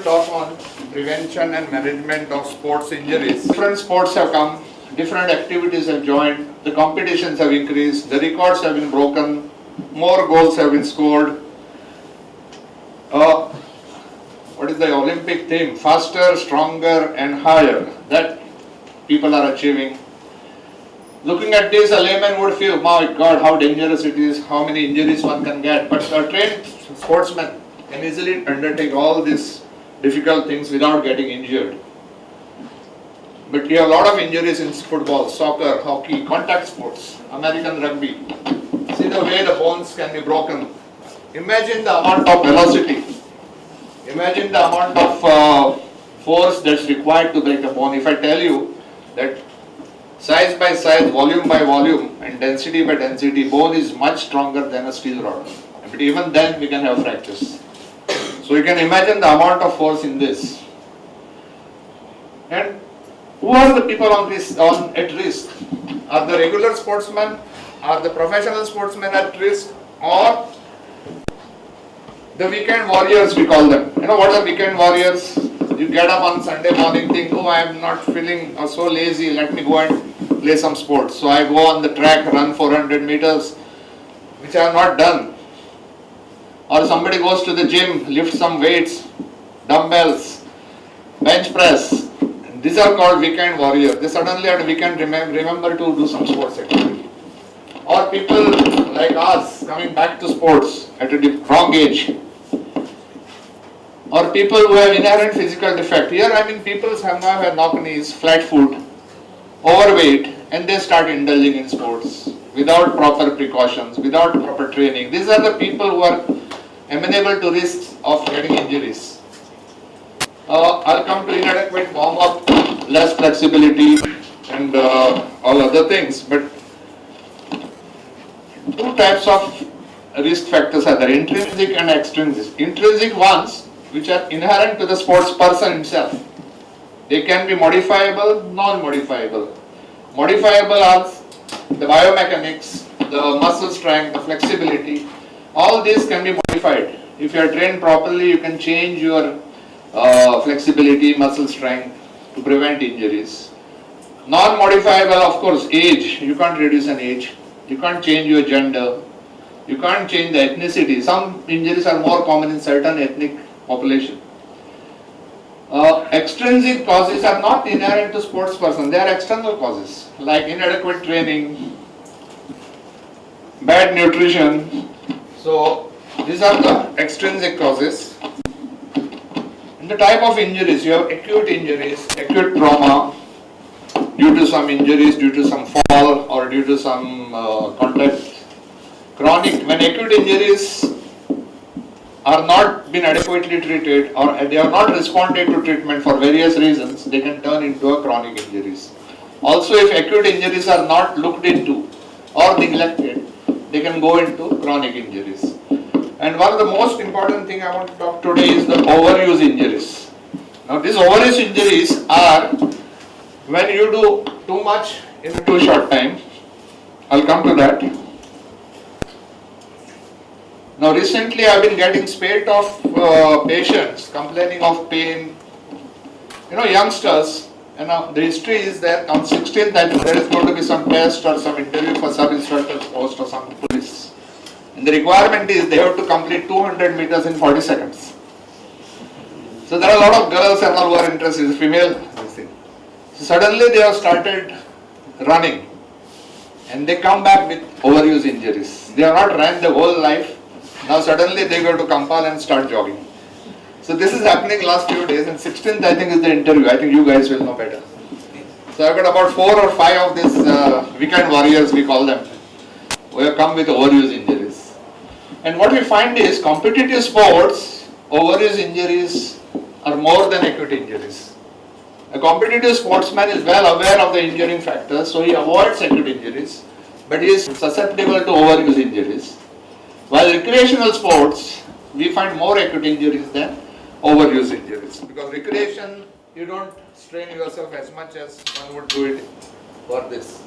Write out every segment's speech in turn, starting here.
talk on prevention and management of sports injuries. Different sports have come, different activities have joined, the competitions have increased, the records have been broken, more goals have been scored. What is the Olympic theme? Faster, stronger and higher. That people are achieving. Looking at this, a layman would feel, my God, how dangerous it is, how many injuries one can get. But a trained sportsman can easily undertake all these difficult things without getting injured. But you have a lot of injuries in football, soccer, hockey, contact sports, American rugby. See the way the bones can be broken. Imagine the amount of velocity. Imagine the amount of force that's required to break a bone. If I tell you that size by size, volume by volume and density by density, bone is much stronger than a steel rod. But even then we can have fractures. So you can imagine the amount of force in this. And who are the people at risk? Are the regular sportsmen, are the professional sportsmen at risk, or the weekend warriors we call them? You know what are weekend warriors? You get up on Sunday morning, think, oh, I am not feeling so lazy, let me go and play some sports. So I go on the track, run 400 meters, which I have not done. Or somebody goes to the gym, lift some weights, dumbbells, bench press. These are called weekend warriors. They suddenly at weekend remember to do some sports activity. Or people like us coming back to sports at a wrong age. Or people who have inherent physical defect. Here I mean people have knock knees, flat foot, overweight, and they start indulging in sports without proper precautions, without proper training. These are the people who are amenable to risks of getting injuries. I'll come to inadequate warm-up, less flexibility and all other things. But two types of risk factors are there, intrinsic and extrinsic. Intrinsic ones, which are inherent to the sports person himself. They can be modifiable, non-modifiable. Modifiable are the biomechanics, the muscle strength, the flexibility. All these can be modified. If you are trained properly, you can change your flexibility, muscle strength to prevent injuries. Non-modifiable, of course, age. You can't reduce an age. You can't change your gender. You can't change the ethnicity. Some injuries are more common in certain ethnic population. Extrinsic causes are not inherent to sports person. They are external causes like inadequate training, bad nutrition. So these are the extrinsic causes. And the type of injuries, you have acute injuries, acute trauma due to some injuries, due to some fall or due to some contact. Chronic, when acute injuries are not been adequately treated or they have not responded to treatment for various reasons, they can turn into a chronic injuries. Also, if acute injuries are not looked into or neglected, they can go into chronic injuries. And one of the most important thing I want to talk today is the overuse injuries. Now these overuse injuries are when you do too much in a too short time. I'll come to that. Now recently I have been getting spate of patients complaining of pain. You know, youngsters, you know, the history is there on 16th that there is going to be some test or some interview for sub-instructor post or some police. And the requirement is they have to complete 200 meters in 40 seconds. So there are a lot of girls and all who are interested in female. So suddenly they have started running and they come back with overuse injuries. They have not run the whole life. Now suddenly they go to Kampal and start jogging. So this is happening last few days, and 16th I think is the interview. I think you guys will know better. So I've got about 4 or 5 of these weekend warriors, we call them, who have come with overuse injuries. And what we find is competitive sports, overuse injuries are more than acute injuries. A competitive sportsman is well aware of the injuring factors, so he avoids acute injuries, but he is susceptible to overuse injuries. While recreational sports, we find more acute injuries than overuse injuries. Because recreation, you don't strain yourself as much as one would do it for this.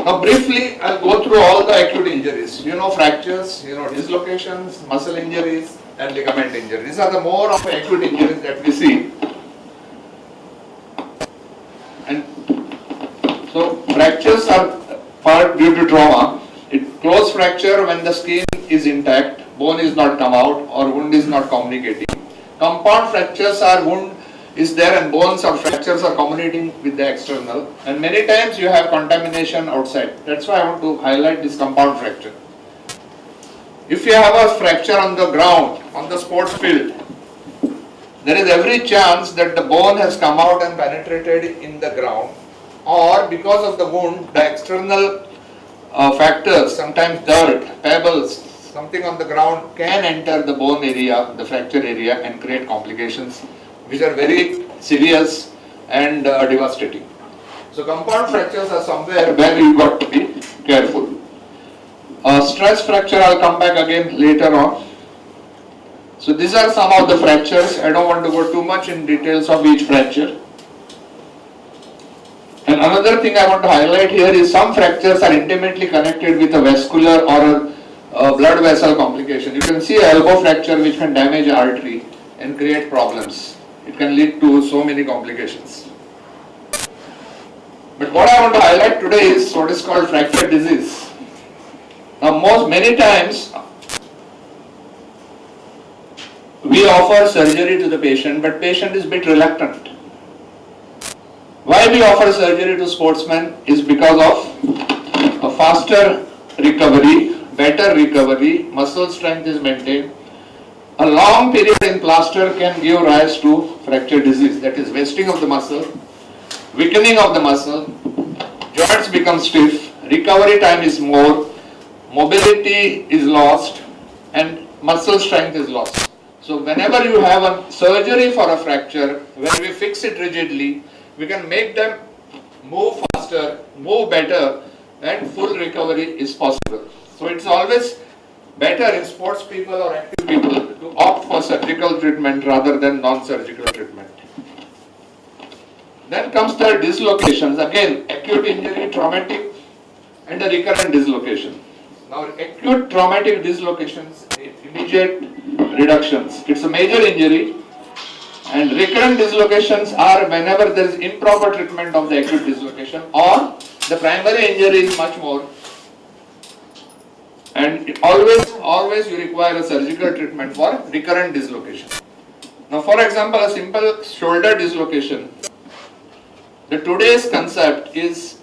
Now briefly, I'll go through all the acute injuries. You know fractures, you know dislocations, muscle injuries and ligament injuries. These are the more of acute injuries that we see. And so fractures are part due to trauma. Close fracture when the skin is intact, bone is not come out or wound is not communicating. Compound fractures are wound is there and bones or fractures are communicating with the external, and many times you have contamination outside. That's why I want to highlight this compound fracture. If you have a fracture on the ground, on the sports field, there is every chance that the bone has come out and penetrated in the ground, or because of the wound, the external factors, sometimes dirt, pebbles, something on the ground can enter the bone area, the fracture area, and create complications which are very serious and devastating. So compound fractures are somewhere where you got to be careful. Stress fracture, I'll come back again later on. So these are some of the fractures. I don't want to go too much in details of each fracture. And another thing I want to highlight here is some fractures are intimately connected with a vascular or a blood vessel complication. You can see an elbow fracture which can damage an artery and create problems. It can lead to so many complications. But what I want to highlight today is what is called fracture disease. Now many times we offer surgery to the patient, but patient is a bit reluctant. Why we offer surgery to sportsmen is because of a faster recovery, better recovery, muscle strength is maintained. A long period in plaster can give rise to fracture disease, that is wasting of the muscle, weakening of the muscle, joints become stiff, recovery time is more, mobility is lost and muscle strength is lost. So whenever you have a surgery for a fracture, when we fix it rigidly, we can make them move faster, move better, and full recovery is possible. So it's always better in sports people or active people to opt for surgical treatment rather than non-surgical treatment. Then comes the dislocations. Again, acute injury, traumatic, and the recurrent dislocation. Now, acute traumatic dislocations, immediate reductions. It's a major injury. And recurrent dislocations are whenever there is improper treatment of the acute dislocation or the primary injury is much more. And always you require a surgical treatment for recurrent dislocation. Now for example, a simple shoulder dislocation. The today's concept is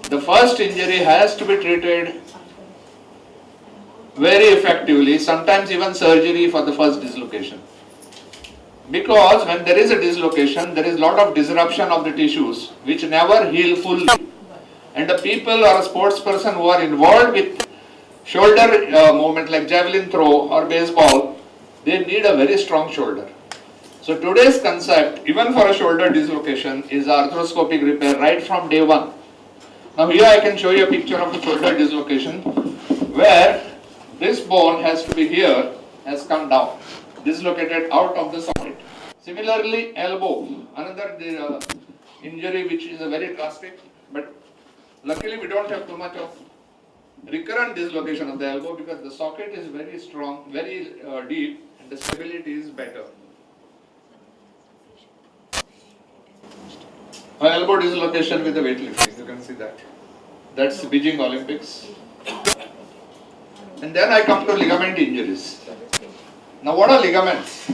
the first injury has to be treated very effectively, sometimes even surgery for the first dislocation. Because when there is a dislocation, there is a lot of disruption of the tissues which never heal fully. And the people or a sports person who are involved with shoulder movement like javelin throw or baseball, they need a very strong shoulder. So today's concept, even for a shoulder dislocation, is arthroscopic repair right from day one. Now here I can show you a picture of a shoulder dislocation where this bone has to be here, has come down, dislocated out of the socket. Similarly, elbow, another injury which is a very drastic, but luckily we don't have too much of recurrent dislocation of the elbow because the socket is very strong, very deep, and the stability is better. Elbow dislocation with the weightlifting, you can see that. That's Beijing Olympics. And then I come to ligament injuries. Now what are ligaments?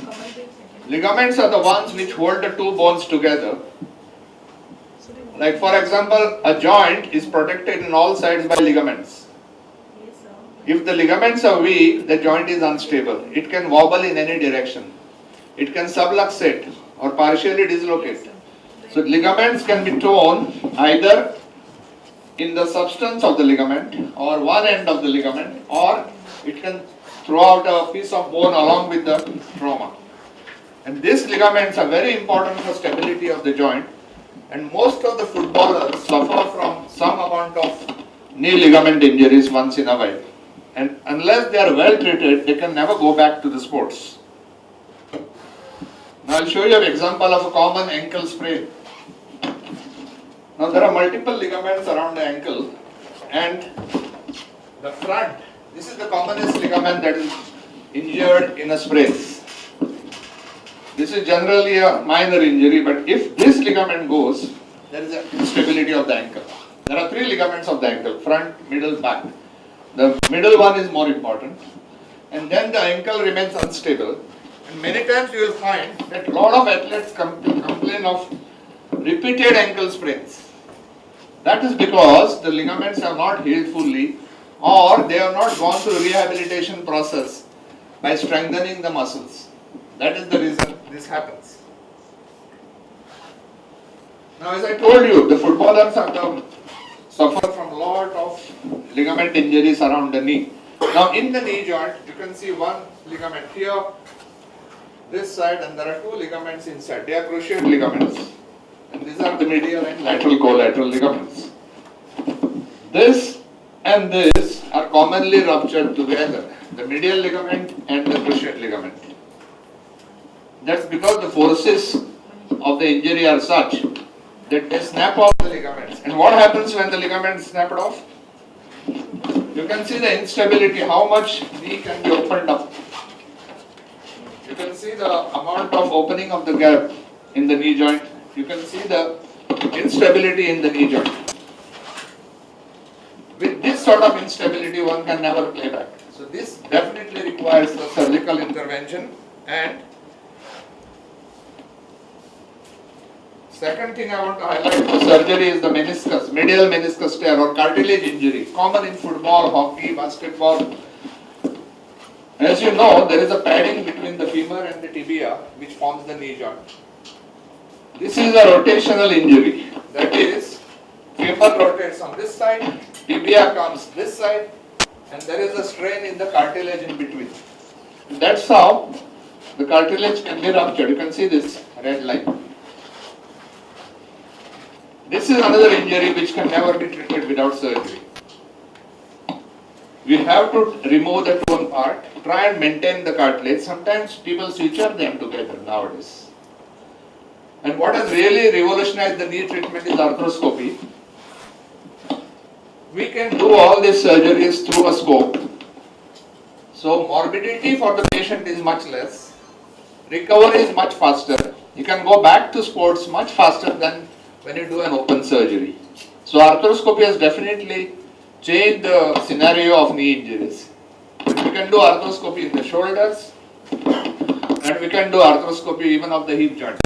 Ligaments are the ones which hold the two bones together. Like for example, a joint is protected on all sides by ligaments. If the ligaments are weak, the joint is unstable. It can wobble in any direction. It can subluxate or partially dislocate. So ligaments can be torn either in the substance of the ligament or one end of the ligament, or it can throw out a piece of bone along with the trauma. And these ligaments are very important for stability of the joint, and most of the footballers suffer from some amount of knee ligament injuries once in a while. And unless they are well treated, they can never go back to the sports. Now I'll show you an example of a common ankle sprain. Now there are multiple ligaments around the ankle, and the front. This is the commonest ligament that is injured in a sprain. This is generally a minor injury, but if this ligament goes, there is an instability of the ankle. There are three ligaments of the ankle: front, middle, back. The middle one is more important, and then the ankle remains unstable. And many times you will find that a lot of athletes complain of repeated ankle sprains. That is because the ligaments have not healed fully, or they have not gone through rehabilitation process by strengthening the muscles. That is the reason this happens. Now, as I told you, the footballers suffer from a lot of ligament injuries around the knee. Now, in the knee joint, you can see one ligament here, this side, and there are two ligaments inside. They are cruciate ligaments. And these are the medial and lateral collateral ligaments. This and this are commonly ruptured together, the medial ligament and the cruciate ligament. That's because the forces of the injury are such that they snap off the ligaments. And what happens when the ligament is snapped off? You can see the instability, how much knee can be opened up. You can see the amount of opening of the gap in the knee joint. You can see the instability in the knee joint. With this sort of instability, one can never play back. So this definitely requires a surgical intervention. And second thing I want to highlight for surgery is the meniscus, medial meniscus tear or cartilage injury, common in football, hockey, basketball. As you know, there is a padding between the femur and the tibia which forms the knee joint. This is a rotational injury. That is, femur rotates on this side, tibia comes this side, and there is a strain in the cartilage in between. And that's how the cartilage can be ruptured. You can see this red line. This is another injury which can never be treated without surgery. We have to remove the torn part, try and maintain the cartilage. Sometimes people suture them together nowadays. And what has really revolutionized the knee treatment is arthroscopy. We can do all these surgeries through a scope. So morbidity for the patient is much less. Recovery is much faster. You can go back to sports much faster than when you do an open surgery. So arthroscopy has definitely changed the scenario of knee injuries. We can do arthroscopy in the shoulders, and we can do arthroscopy even of the hip joint.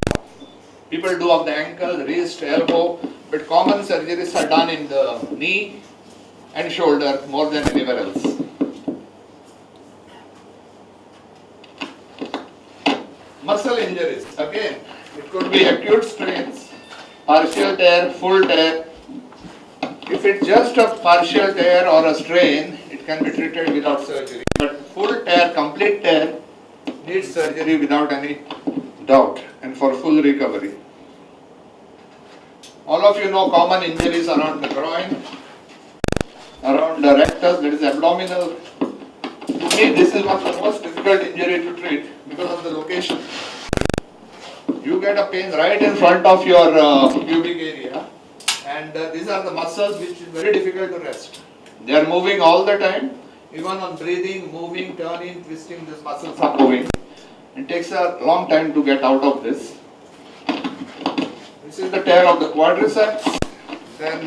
People do of the ankle, wrist, elbow, but common surgeries are done in the knee and shoulder more than anywhere else. Muscle injuries, again, it could be acute strains, partial tear, full tear. If it's just a partial tear or a strain, it can be treated without surgery. But full tear, complete tear, needs surgery without any doubt and for full recovery. All of you know common injuries around the groin, around the rectus, that is abdominal. To me, this is one of the most difficult injury to treat because of the location. You get a pain right in front of your pubic area, and these are the muscles which is very difficult to rest. They are moving all the time, even on breathing, moving, turning, twisting, these muscles are moving. It takes a long time to get out of this. This is the tear of the quadriceps. Then